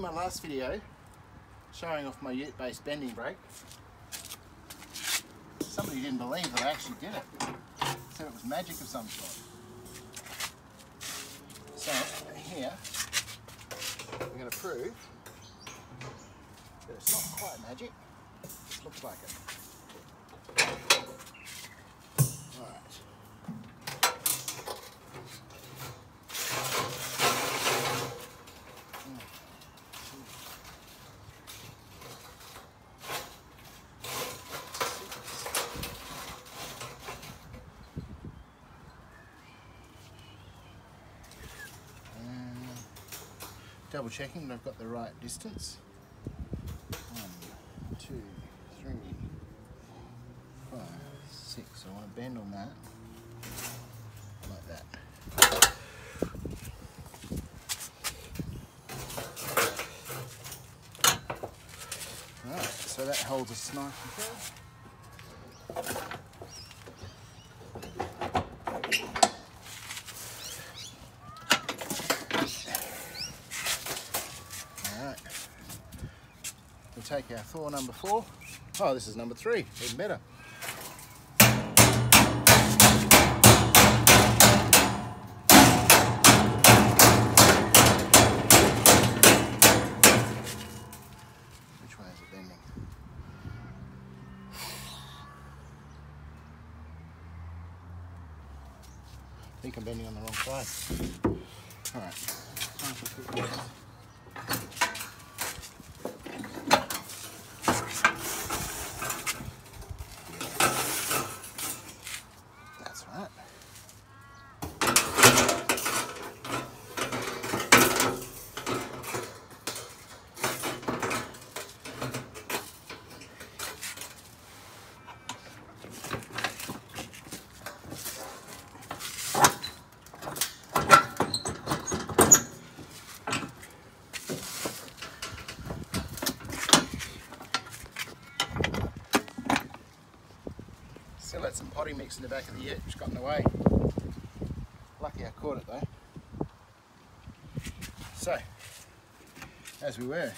seen my last video showing off my Ute based bending brake, somebody didn't believe that I actually did it. Said it was magic of some sort. So here we're going to prove that it's not quite magic, it just looks like it. Alright. Double checking that I've got the right distance. 1, 2, 3, 5, 6. I want to bend on that, like that. Alright, so that holds us nice and firm. We'll take our Thor number 4. Oh, this is number 3, even better. Which way is it bending? I think I'm bending on the wrong side. Alright, time to put this. Still had some potty mix in the back of the Ute, which got in the way. Lucky I caught it though. So, as we were.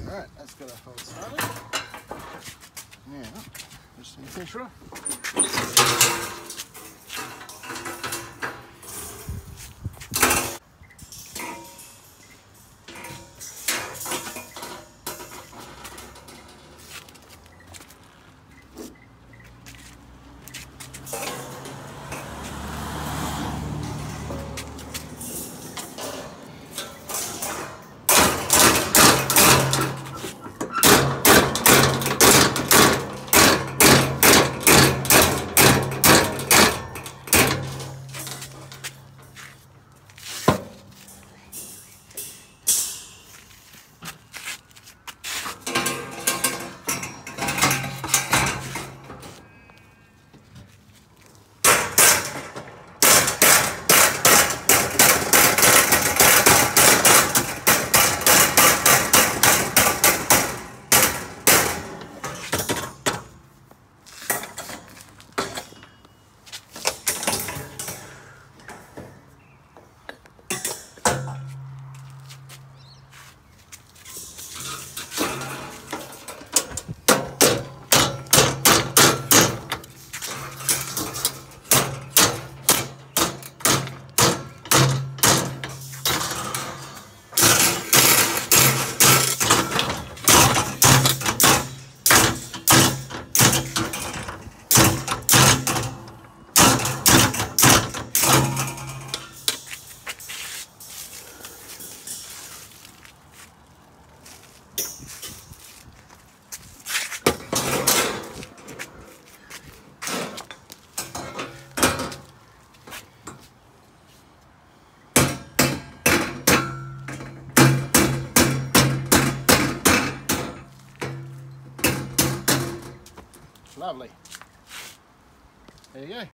Alright, that's got our hole started. Now, just need to finish her off. Lovely. There you go.